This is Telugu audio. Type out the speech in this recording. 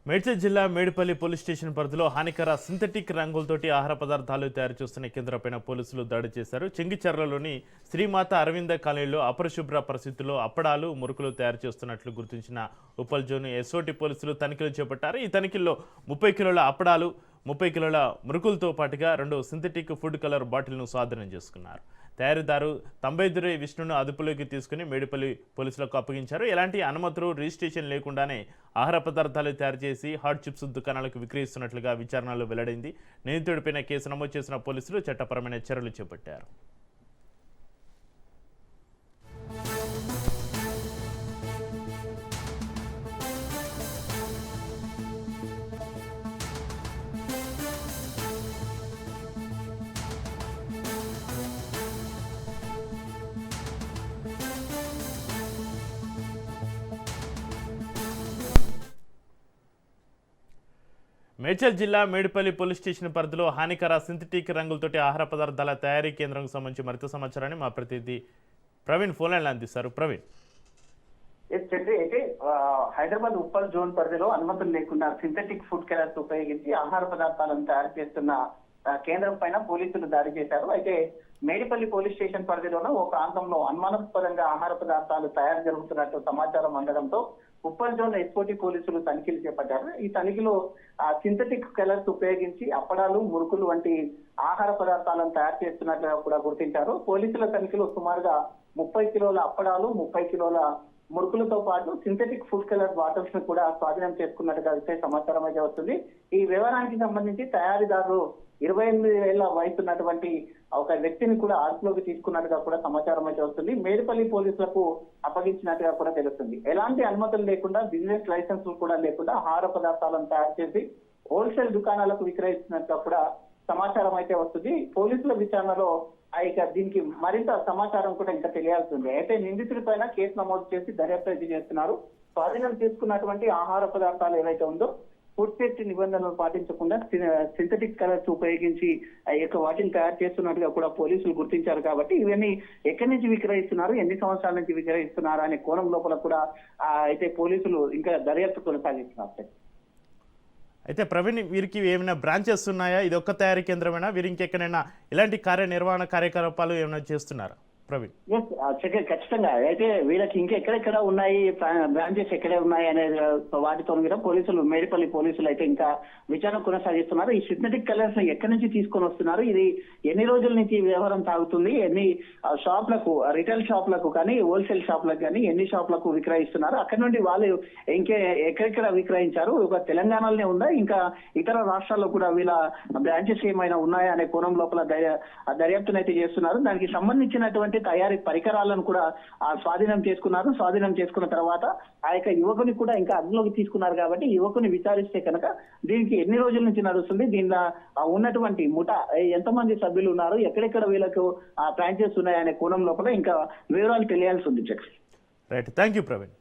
మేడ్చల్ జిల్లా మేడిపల్లి పోలీస్ స్టేషన్ పరిధిలో హానికర సింథటిక్ రంగులతోటి ఆహార పదార్థాలు తయారు చేస్తున్న కేంద్రంపైన పోలీసులు దాడి చేశారు. చెంగిచెర్లలోని శ్రీమాత అరవింద కాలనీలో అపరిశుభ్ర పరిస్థితుల్లో అప్పడాలు, మురుకులు తయారు చేస్తున్నట్లు గుర్తించిన ఉప్పల్ జోన్ ఎస్ఓటి పోలీసులు తనిఖీలు చేపట్టారు. ఈ తనిఖీల్లో 30 కిలోల అప్పడాలు, 30 కిలోల మురుకులతో పాటుగా 2 సింథటిక్ ఫుడ్ కలర్ బాటిల్ను స్వాధీనం చేసుకున్నారు. తయారీదారు తంబైదురై విష్ణును అదుపులోకి తీసుకుని మేడిపల్లి పోలీసులకు అప్పగించారు. ఎలాంటి అనుమతులు, రిజిస్ట్రేషన్ లేకుండానే ఆహార పదార్థాలు తయారు చేసి హాట్ చిప్స్ దుకాణాలకు విక్రయిస్తున్నట్లుగా విచారణలో వెల్లడైంది. నిందితుడిపైన కేసు నమోదు చేసిన పోలీసులు చట్టపరమైన చర్యలు చేపట్టారు. మేడ్చల్ జిల్లా మేడిపల్లి పోలీస్ స్టేషన్ పరిధిలో హానికర సింథటిక్ రంగులతోటి ఆహార పదార్థాల తయారీ కేంద్రం సంబంధించి మరింత సమాచారాన్ని మా ప్రతినిధి ప్రవీణ్ ఫోన్ లైన్లో అందిస్తారు. ప్రవీణ్, అయితే హైదరాబాద్ ఉప్పల్ జోన్ పరిధిలో అనుమతులు లేకుండా సింథటిక్ ఫుడ్ కలర్స్ ఉపయోగించి ఆహార పదార్థాలను తయారు చేస్తున్న కేంద్రం పైన పోలీసులు దాడి చేశారు. అయితే మేడిపల్లి పోలీస్ స్టేషన్ పరిధిలోనూ ఓ ప్రాంతంలో అనుమానాస్పదంగా ఆహార పదార్థాలు తయారు జరుగుతున్నట్టు సమాచారం అందడంతో ఉప్పల్ జోన్ ఎస్ఓటి పోలీసులు తనిఖీలు చేపట్టారు. ఈ తనిఖీలో సింథటిక్ కలర్స్ ఉపయోగించి అప్పడాలు, మురుకులు వంటి ఆహార పదార్థాలను తయారు చేస్తున్నట్లుగా కూడా గుర్తించారు. పోలీసుల తనిఖీలో సుమారుగా 30 కిలోల అప్పడాలు, 30 కిలోల మురుకులతో పాటు సింథటిక్ ఫుడ్ కలర్ బాటిల్స్ ను కూడా స్వాధీనం చేసుకున్నట్టుగా అయితే సమాచారం అయితే వస్తుంది. ఈ వ్యవహారానికి సంబంధించి తయారీదారులు 28 ఏళ్ల వయసు ఉన్నటువంటి ఒక వ్యక్తిని కూడా అదుపులోకి తీసుకున్నట్టుగా కూడా సమాచారం అయితే వస్తుంది. మేడిపల్లి పోలీసులకు అప్పగించినట్టుగా కూడా తెలుస్తుంది. ఎలాంటి అనుమతులు లేకుండా, బిజినెస్ లైసెన్సులు కూడా లేకుండా ఆహార పదార్థాలను తయారు చేసి హోల్సేల్ దుకాణాలకు విక్రయిస్తున్నట్టుగా కూడా సమాచారం అయితే వస్తుంది. పోలీసుల విచారణలో ఇక దీనికి మరింత సమాచారం కూడా ఇంకా తెలియాల్సింది. అయితే నిందితుడి పైన కేసు నమోదు చేసి దర్యాప్తు అయితే చేస్తున్నారు. స్వాధీనం తీసుకున్నటువంటి ఆహార పదార్థాలు ఏవైతే ఉందో ఫుడ్ సేఫ్టీ నిబంధనలు పాటించకుండా సింథటిక్ కలర్స్ ఉపయోగించి వాటిని తయారు చేస్తున్నట్టుగా కూడా పోలీసులు గుర్తించారు. కాబట్టి ఇవన్నీ ఎక్కడి నుంచి విక్రయిస్తున్నారు, ఎన్ని సంవత్సరాల నుంచి విక్రయిస్తున్నారు అనే కోణం లోపల కూడా అయితే పోలీసులు ఇంకా దర్యాప్తు కొనసాగిస్తున్నారు. అయితే ప్రవీణ్, వీరికి ఏమైనా బ్రాంచెస్ ఉన్నాయా? ఇది ఒక్క తయారీ కేంద్రమేనా? వీరు ఇంకెక్కడైనా ఇలాంటి కార్యనిర్వహణ కార్యకలాపాలు ఏమైనా చేస్తున్నారా ప్రవీణ్? ఖచ్చితంగా. అయితే వీళ్ళకి ఇంకా ఎక్కడెక్కడ ఉన్నాయి, బ్రాంచెస్ ఎక్కడే ఉన్నాయి అనే వాటితో కూడా పోలీసులు, మేడిపల్లి పోలీసులు అయితే ఇంకా విచారణ కొనసాగిస్తున్నారు. ఈ సింథటిక్ కలర్స్ ఎక్కడి నుంచి తీసుకొని వస్తున్నారు, ఇది ఎన్ని రోజుల నుంచి వ్యవహారం సాగుతుంది, ఎన్ని షాప్లకు, రిటైల్ షాప్లకు కానీ హోల్సేల్ షాప్లకు కానీ ఎన్ని షాప్లకు విక్రయిస్తున్నారు, అక్కడ నుండి వాళ్ళు ఎక్కడెక్కడ విక్రయించారు, ఒక తెలంగాణలోనే ఉందా, ఇంకా ఇతర రాష్ట్రాల్లో కూడా వీళ్ళ బ్రాంచెస్ ఏమైనా ఉన్నాయా అనే కోణం లోపల దర్యాప్తునైతే చేస్తున్నారు. దానికి సంబంధించినటువంటి తయారీ పరికరాలను కూడా స్వాధీనం చేసుకున్నారు. స్వాధీనం చేసుకున్న తర్వాత ఆ యొక్క యువకుని కూడా ఇంకా అదుపులోకి తీసుకున్నారు. కాబట్టి యువకుని విచారిస్తే కనుక దీనికి ఎన్ని రోజుల నుంచి నడుస్తుంది, దీనిలో ఉన్నటువంటి ముఠా ఎంతమంది సభ్యులు ఉన్నారు, ఎక్కడెక్కడ వీళ్ళకు బ్రాంచెస్ ఉన్నాయనే కోణం లోపల ఇంకా వివరాలు తెలియాల్సి ఉంది. Right, thank you Praveen.